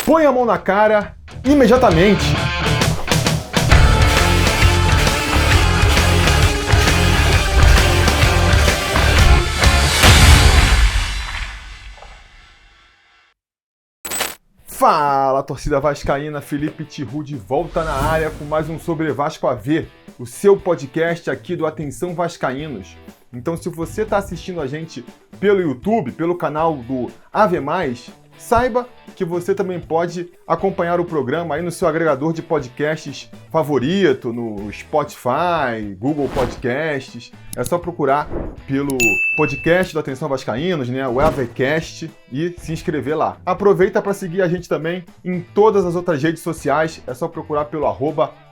põe a mão na cara imediatamente. Fala, torcida vascaína, Felipe Tiru de volta na área com mais um Sobre Vasco AV, o seu podcast aqui do Atenção Vascaínos. Então, se você está assistindo a gente pelo YouTube, pelo canal do AV+, saiba que você também pode acompanhar o programa aí no seu agregador de podcasts favorito, no Spotify, Google Podcasts. É só procurar pelo podcast do Atenção Vascaínos, né, o AVcast, e se inscrever lá. Aproveita para seguir a gente também em todas as outras redes sociais, é só procurar pelo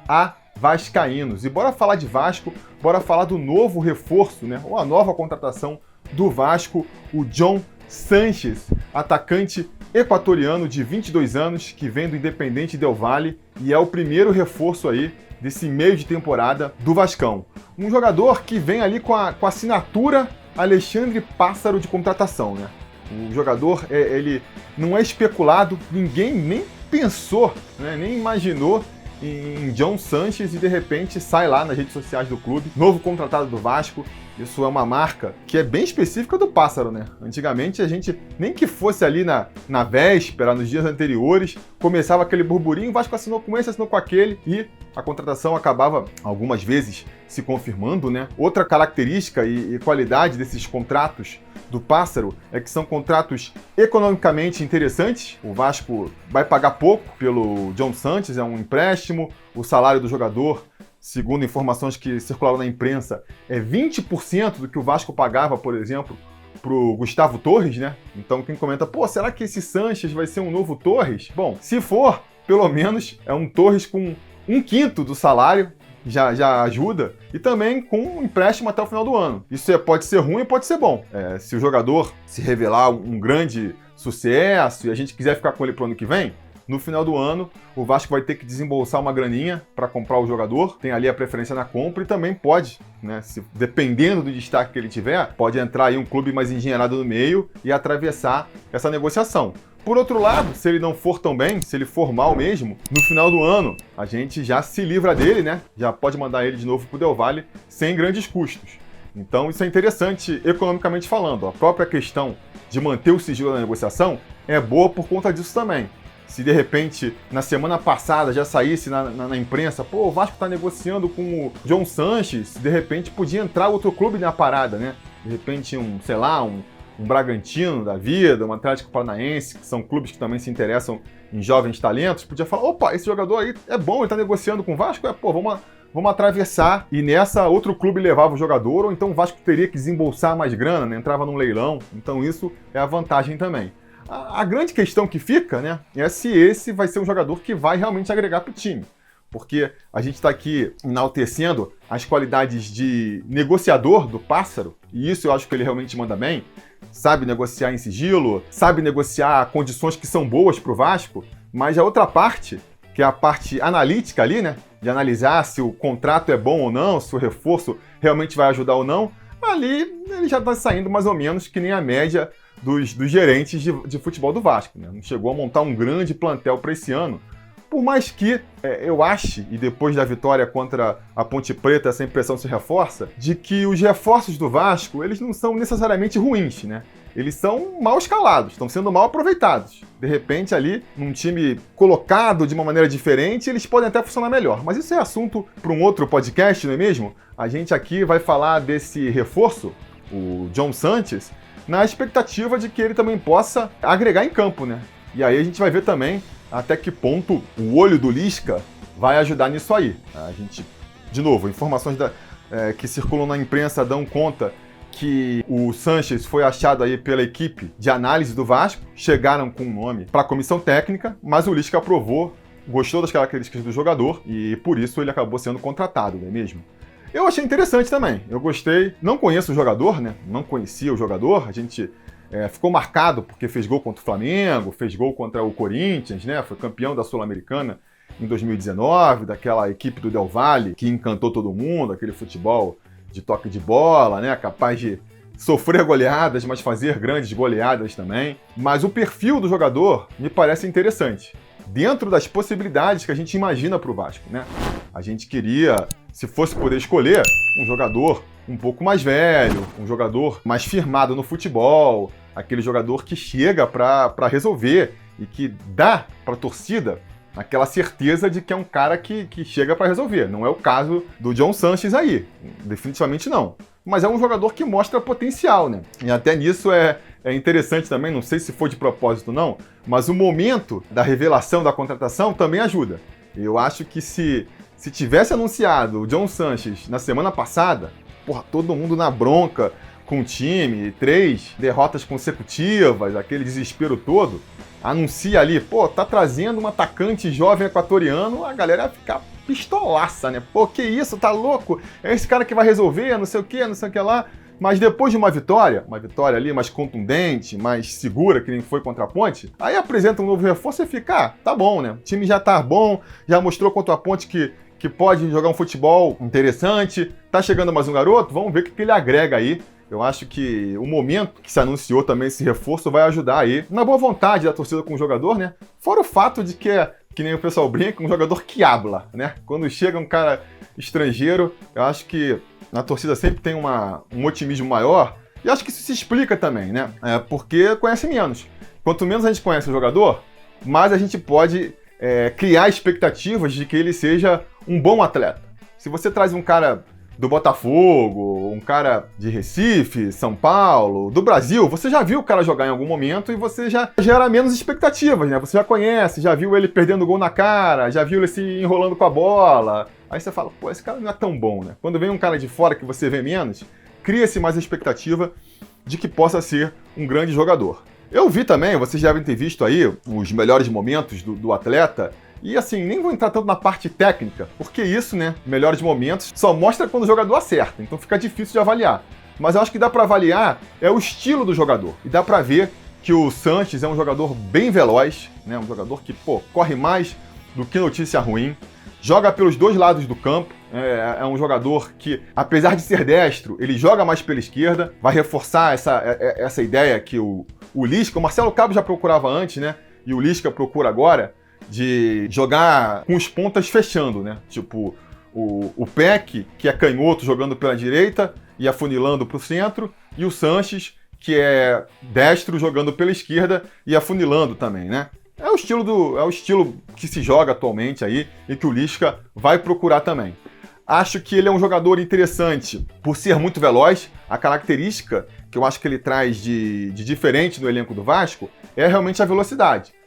@avascaínos. E bora falar de Vasco, bora falar do novo reforço, né, ou a nova contratação do Vasco, o John Sanches, atacante equatoriano de 22 anos, que vem do Independente Del Valle e é o primeiro reforço aí desse meio de temporada do Vascão. Um jogador que vem ali com a assinatura Alexandre Pássaro de contratação, né? O jogador, ele não é especulado, ninguém nem pensou, né, nem imaginou em John Sanches e de repente sai lá nas redes sociais do clube, novo contratado do Vasco. Isso é uma marca que é bem específica do Pássaro, né? Antigamente a gente, nem que fosse ali na véspera, nos dias anteriores, começava aquele burburinho, o Vasco assinou com esse, assinou com aquele, e a contratação acabava, algumas vezes, se confirmando, né? Outra característica e qualidade desses contratos do Pássaro é que são contratos economicamente interessantes. O Vasco vai pagar pouco pelo John Sanches, é um empréstimo, o salário do jogador, segundo informações que circularam na imprensa, é 20% do que o Vasco pagava, por exemplo, para o Gustavo Torres, né? Então quem comenta, será que esse Sanches vai ser um novo Torres? Bom, se for, pelo menos é um Torres com 1/5 do salário, já ajuda, e também com um empréstimo até o final do ano. Isso pode ser ruim e pode ser bom. Se o jogador se revelar um grande sucesso e a gente quiser ficar com ele para o ano que vem, no final do ano, o Vasco vai ter que desembolsar uma graninha para comprar o jogador, tem ali a preferência na compra e também pode, né, dependendo do destaque que ele tiver, pode entrar aí um clube mais engenheirado no meio e atravessar essa negociação. Por outro lado, se ele não for tão bem, se ele for mal mesmo, no final do ano, a gente já se livra dele, né? Já pode mandar ele de novo pro Del Valle sem grandes custos. Então isso é interessante economicamente falando. A própria questão de manter o sigilo da negociação é boa por conta disso também. Se de repente, na semana passada, já saísse na imprensa, o Vasco está negociando com o John Sanches, de repente podia entrar outro clube na parada, né? De repente um Bragantino da vida, um Atlético Paranaense, que são clubes que também se interessam em jovens talentos, podia falar, esse jogador aí é bom, ele está negociando com o Vasco, vamos atravessar, e nessa outro clube levava o jogador, ou então o Vasco teria que desembolsar mais grana, né? Entrava num leilão, então isso é a vantagem também. A grande questão que fica, né, é se esse vai ser um jogador que vai realmente agregar para o time. Porque a gente está aqui enaltecendo as qualidades de negociador do Pássaro, e isso eu acho que ele realmente manda bem, sabe negociar em sigilo, sabe negociar condições que são boas para o Vasco, mas a outra parte, que é a parte analítica ali, né, de analisar se o contrato é bom ou não, se o reforço realmente vai ajudar ou não, ali ele já está saindo mais ou menos que nem a média dos gerentes de futebol do Vasco, né? Não chegou a montar um grande plantel para esse ano. Por mais que eu ache, e depois da vitória contra a Ponte Preta essa impressão se reforça, de que os reforços do Vasco, eles não são necessariamente ruins, né? Eles são mal escalados, estão sendo mal aproveitados. De repente ali, num time colocado de uma maneira diferente, eles podem até funcionar melhor. Mas isso é assunto para um outro podcast, não é mesmo? A gente aqui vai falar desse reforço, o John Sanches, na expectativa de que ele também possa agregar em campo, né? E aí a gente vai ver também até que ponto o olho do Lisca vai ajudar nisso aí. A gente, de novo, informações que circulam na imprensa dão conta que o Sanches foi achado aí pela equipe de análise do Vasco, chegaram com um nome para a comissão técnica, mas o Lisca aprovou, gostou das características do jogador e por isso ele acabou sendo contratado, não é mesmo? Eu achei interessante também, eu gostei, não conheço o jogador, né? Não conhecia o jogador, a gente ficou marcado porque fez gol contra o Flamengo, fez gol contra o Corinthians, né? Foi campeão da Sul-Americana em 2019, daquela equipe do Del Valle que encantou todo mundo, aquele futebol de toque de bola, né? Capaz de sofrer goleadas, mas fazer grandes goleadas também. Mas o perfil do jogador me parece interessante. dentro das possibilidades que a gente imagina para o Vasco, né? A gente queria, se fosse poder escolher, um jogador um pouco mais velho, um jogador mais firmado no futebol, aquele jogador que chega para resolver e que dá para a torcida aquela certeza de que é um cara que chega para resolver. Não é o caso do John Sanches aí, definitivamente não. Mas é um jogador que mostra potencial, né? E até nisso é interessante também, não sei se foi de propósito ou não, mas o momento da revelação da contratação também ajuda. Eu acho que se tivesse anunciado o John Sanches na semana passada, porra, todo mundo na bronca com o time, 3 derrotas consecutivas, aquele desespero todo, anuncia ali, pô, tá trazendo um atacante jovem equatoriano, a galera ia ficar pistolaça, né? Pô, que isso, tá louco? É esse cara que vai resolver, não sei o que lá. Mas depois de uma vitória ali mais contundente, mais segura, que nem foi contra a Ponte, aí apresenta um novo reforço e fica, tá bom, né? O time já tá bom, já mostrou contra a Ponte que pode jogar um futebol interessante, tá chegando mais um garoto, vamos ver o que ele agrega aí. Eu acho que o momento que se anunciou também esse reforço vai ajudar aí na boa vontade da torcida com o jogador, né? Fora o fato de que nem o pessoal brinca, um jogador que habla, né? Quando chega um cara estrangeiro, eu acho que a torcida sempre tem um otimismo maior, e acho que isso se explica também, né? Porque conhece menos. Quanto menos a gente conhece o jogador, mais a gente pode criar expectativas de que ele seja um bom atleta. Se você traz um cara do Botafogo, um cara de Recife, São Paulo, do Brasil, você já viu o cara jogar em algum momento e você já gera menos expectativas, né? Você já conhece, já viu ele perdendo gol na cara, já viu ele se enrolando com a bola. Aí você fala, pô, esse cara não é tão bom, né? Quando vem um cara de fora que você vê menos, cria-se mais a expectativa de que possa ser um grande jogador. Eu vi também, vocês devem ter visto aí os melhores momentos do atleta. E assim, nem vou entrar tanto na parte técnica, porque isso, né, melhores momentos, só mostra quando o jogador acerta, então fica difícil de avaliar. Mas eu acho que dá para avaliar o estilo do jogador. E dá para ver que o Sanches é um jogador bem veloz, né, um jogador que, pô, corre mais do que notícia ruim, joga pelos dois lados do campo, é um jogador que, apesar de ser destro, ele joga mais pela esquerda, vai reforçar essa ideia que o Lisca, o Marcelo Cabo já procurava antes, né, e o Lisca procura agora, de jogar com os pontas fechando, né? Tipo, o Peck, que é canhoto, jogando pela direita e afunilando para o centro, e o Sanches, que é destro, jogando pela esquerda e afunilando também, né? É o estilo que se joga atualmente aí e que o Lisca vai procurar também. Acho que ele é um jogador interessante por ser muito veloz. A característica que eu acho que ele traz de diferente no elenco do Vasco é realmente a velocidade.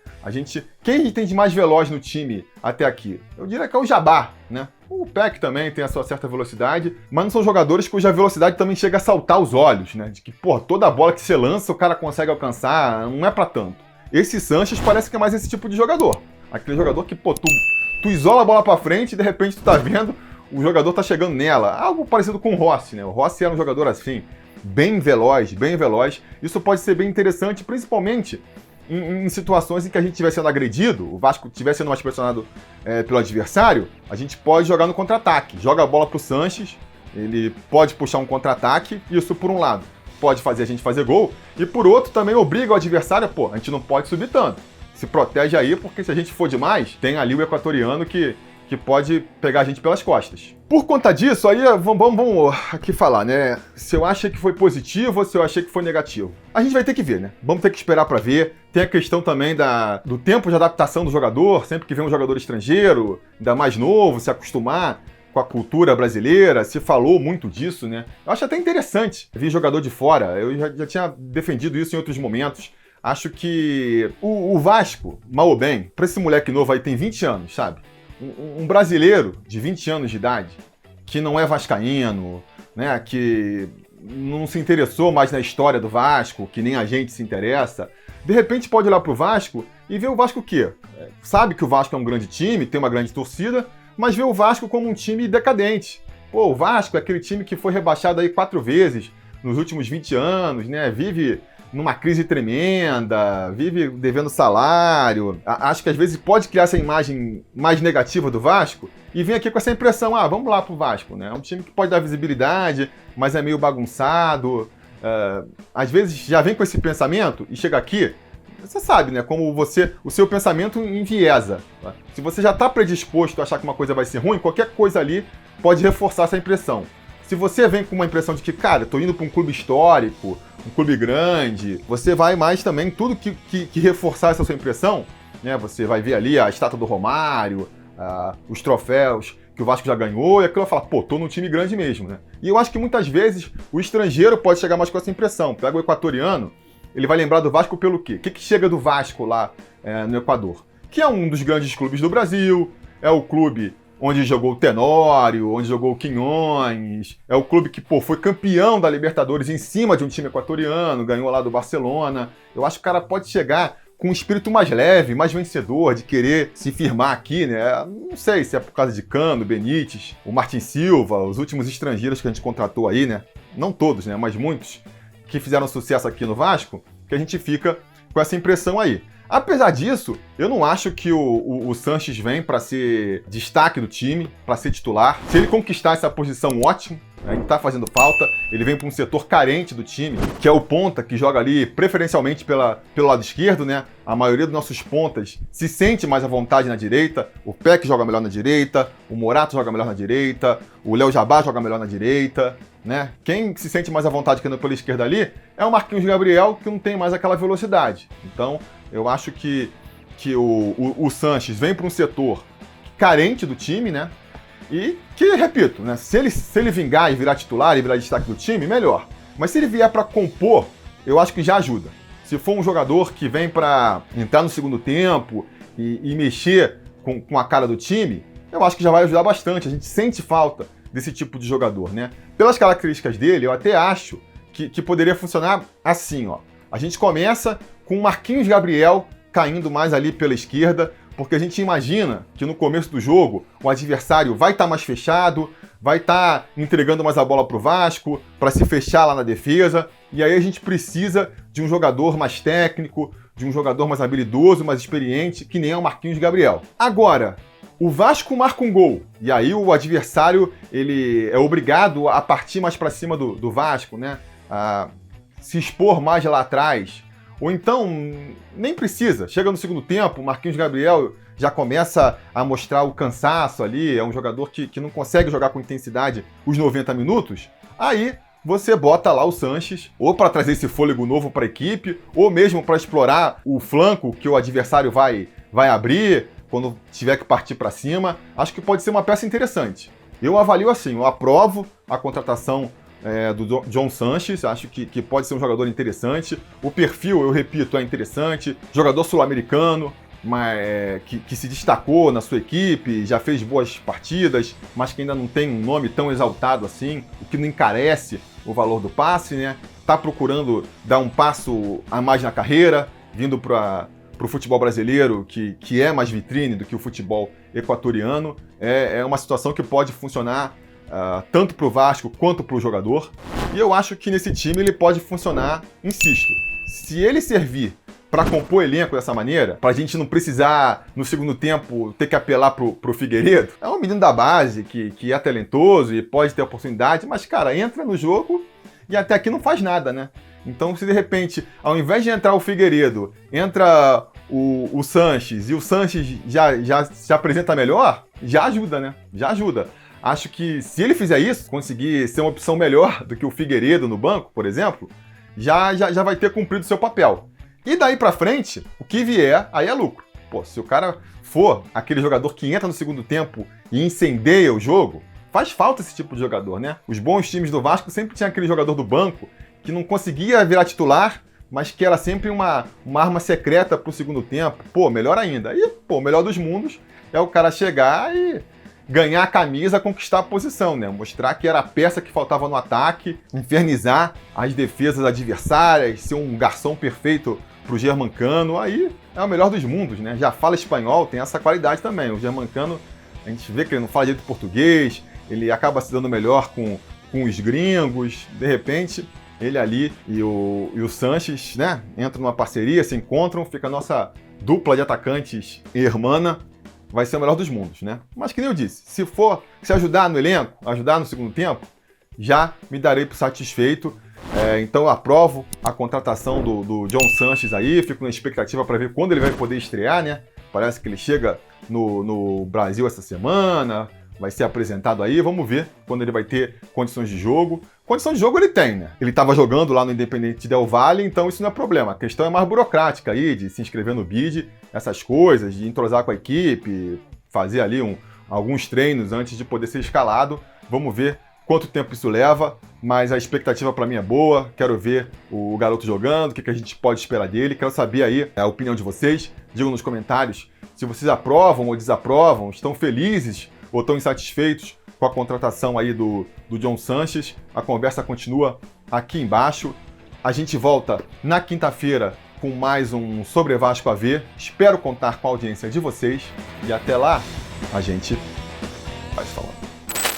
Quem a gente tem de mais veloz no time até aqui? Eu diria que é o Jabbar, né? O Peck também tem a sua certa velocidade, mas não são jogadores cuja velocidade também chega a saltar os olhos, né? De que, pô, toda bola que você lança o cara consegue alcançar, não é pra tanto. Esse Sanches parece que é mais esse tipo de jogador. Aquele jogador que, pô, tu isola a bola pra frente e de repente tu tá vendo o jogador tá chegando nela. Algo parecido com o Rossi, né? O Rossi era um jogador assim, bem veloz, bem veloz. Isso pode ser bem interessante, principalmente em situações em que a gente estiver sendo agredido, o Vasco estiver sendo mais pressionado pelo adversário, a gente pode jogar no contra-ataque. Joga a bola pro Sanches, ele pode puxar um contra-ataque, isso por um lado pode fazer a gente fazer gol, e por outro também obriga o adversário, pô, a gente não pode subir tanto. Se protege aí, porque se a gente for demais, tem ali o equatoriano que pode pegar a gente pelas costas. Por conta disso, aí vamos aqui falar, né? Se eu achei que foi positivo ou se eu achei que foi negativo. A gente vai ter que ver, né? Vamos ter que esperar para ver. Tem a questão também do tempo de adaptação do jogador, sempre que vem um jogador estrangeiro, ainda mais novo, se acostumar com a cultura brasileira, se falou muito disso, né? Eu acho até interessante vir jogador de fora, eu já tinha defendido isso em outros momentos. Acho que o Vasco, mal ou bem, para esse moleque novo aí tem 20 anos, sabe? Um brasileiro de 20 anos de idade, que não é vascaíno, né, que não se interessou mais na história do Vasco, que nem a gente se interessa, de repente pode olhar pro Vasco e ver o Vasco o quê? Sabe que o Vasco é um grande time, tem uma grande torcida, mas vê o Vasco como um time decadente. Pô, o Vasco é aquele time que foi rebaixado aí 4 vezes nos últimos 20 anos, né, vive numa crise tremenda, vive devendo salário. Acho que às vezes pode criar essa imagem mais negativa do Vasco e vem aqui com essa impressão, vamos lá pro Vasco, né? É um time que pode dar visibilidade, mas é meio bagunçado. Às vezes já vem com esse pensamento e chega aqui, Você sabe, né? Como o seu pensamento enviesa. Tá? Se você já está predisposto a achar que uma coisa vai ser ruim, qualquer coisa ali pode reforçar essa impressão. Se você vem com uma impressão de que, cara, eu tô indo para um clube histórico, um clube grande, você vai mais também, tudo que reforçar essa sua impressão, né? Você vai ver ali a estátua do Romário, os troféus que o Vasco já ganhou, e aquilo vai falar, pô, tô num time grande mesmo, né? E eu acho que muitas vezes o estrangeiro pode chegar mais com essa impressão. Pega o equatoriano, ele vai lembrar do Vasco pelo quê? O que chega do Vasco lá no Equador? Que é um dos grandes clubes do Brasil, é o clube onde jogou o Tenório, onde jogou o Quinhões, é o clube que, pô, foi campeão da Libertadores em cima de um time equatoriano, ganhou lá do Barcelona. Eu acho que o cara pode chegar com um espírito mais leve, mais vencedor, de querer se firmar aqui, né? Não sei se é por causa de Cano, Benítez, o Martin Silva, os últimos estrangeiros que a gente contratou aí, né? Não todos, né? Mas muitos que fizeram sucesso aqui no Vasco, que a gente fica com essa impressão aí. Apesar disso, eu não acho que o Sanches vem para ser destaque do time, para ser titular. Se ele conquistar essa posição, ótimo. Ele tá fazendo falta, ele vem para um setor carente do time, que é o ponta, que joga ali preferencialmente pelo lado esquerdo, né? A maioria dos nossos pontas se sente mais à vontade na direita, o Peck joga melhor na direita, o Morato joga melhor na direita, o Léo Jabá joga melhor na direita, né? Quem se sente mais à vontade que anda pela esquerda ali é o Marquinhos Gabriel, que não tem mais aquela velocidade. Então, eu acho que o Sanches vem para um setor carente do time, né? E que, repito, né, se ele vingar e virar titular e virar destaque do time, melhor. Mas se ele vier para compor, eu acho que já ajuda. Se for um jogador que vem para entrar no segundo tempo e mexer com a cara do time, eu acho que já vai ajudar bastante. A gente sente falta desse tipo de jogador, né? Pelas características dele, eu até acho que poderia funcionar assim, ó. A gente começa com o Marquinhos Gabriel caindo mais ali pela esquerda, porque a gente imagina que no começo do jogo o adversário vai estar mais fechado, vai estar entregando mais a bola para o Vasco, para se fechar lá na defesa, e aí a gente precisa de um jogador mais técnico, de um jogador mais habilidoso, mais experiente, que nem é o Marquinhos Gabriel. Agora, o Vasco marca um gol, e aí o adversário ele é obrigado a partir mais para cima do Vasco, né? A se expor mais lá atrás. Ou então, nem precisa. Chega no segundo tempo, o Marquinhos Gabriel já começa a mostrar o cansaço ali, é um jogador que não consegue jogar com intensidade os 90 minutos. Aí você bota lá o Sanches, ou para trazer esse fôlego novo para a equipe, ou mesmo para explorar o flanco que o adversário vai abrir quando tiver que partir para cima. Acho que pode ser uma peça interessante. Eu avalio assim, eu aprovo a contratação do John Sanches, acho que pode ser um jogador interessante. O perfil, eu repito, é interessante. Jogador sul-americano, que se destacou na sua equipe, já fez boas partidas, mas que ainda não tem um nome tão exaltado assim, o que não encarece o valor do passe, né? Tá procurando dar um passo a mais na carreira, vindo para o futebol brasileiro, que é mais vitrine do que o futebol equatoriano. É uma situação que pode funcionar tanto para o Vasco quanto para o jogador. E eu acho que nesse time ele pode funcionar, insisto, se ele servir para compor elenco dessa maneira, para a gente não precisar, no segundo tempo, ter que apelar pro Figueiredo. É um menino da base que é talentoso e pode ter oportunidade, mas, cara, entra no jogo e até aqui não faz nada, né? Então, se de repente, ao invés de entrar o Figueiredo, entra o Sanches e o Sanches já se apresenta melhor, já ajuda, né? Já ajuda. Acho que se ele fizer isso, conseguir ser uma opção melhor do que o Figueiredo no banco, por exemplo, já vai ter cumprido o seu papel. E daí pra frente, o que vier, aí é lucro. Pô, se o cara for aquele jogador que entra no segundo tempo e incendeia o jogo, faz falta esse tipo de jogador, né? Os bons times do Vasco sempre tinham aquele jogador do banco que não conseguia virar titular, mas que era sempre uma arma secreta pro segundo tempo. Pô, melhor ainda. E, pô, o melhor dos mundos é o cara chegar e ganhar a camisa, conquistar a posição, né? Mostrar que era a peça que faltava no ataque, infernizar as defesas adversárias, ser um garçom perfeito pro Germancano. Aí é o melhor dos mundos, né? Já fala espanhol, tem essa qualidade também. O Germancano, a gente vê que ele não fala direito português, ele acaba se dando melhor com os gringos. De repente, ele ali e o Sanches, né? Entram numa parceria, se encontram, fica a nossa dupla de atacantes irmã. Vai ser o melhor dos mundos, né? Mas que nem eu disse, se ajudar no elenco, ajudar no segundo tempo, já me darei por satisfeito. Então eu aprovo a contratação do John Sanches aí, fico na expectativa para ver quando ele vai poder estrear, né? Parece que ele chega no Brasil essa semana, vai ser apresentado aí, vamos ver quando ele vai ter condições de jogo. Condição de jogo ele tem, né? Ele estava jogando lá no Independente Del Valle, então isso não é problema. A questão é mais burocrática aí, de se inscrever no BID, essas coisas, de entrosar com a equipe, fazer ali alguns treinos antes de poder ser escalado. Vamos ver quanto tempo isso leva, mas a expectativa para mim é boa. Quero ver o garoto jogando, o que a gente pode esperar dele. Quero saber aí a opinião de vocês. Digam nos comentários se vocês aprovam ou desaprovam, estão felizes ou estão insatisfeitos com a contratação aí do John Sanches. A conversa continua aqui embaixo. A gente volta na quinta-feira com mais um Sobre Vasco a ver. Espero contar com a audiência de vocês e até lá a gente vai falar.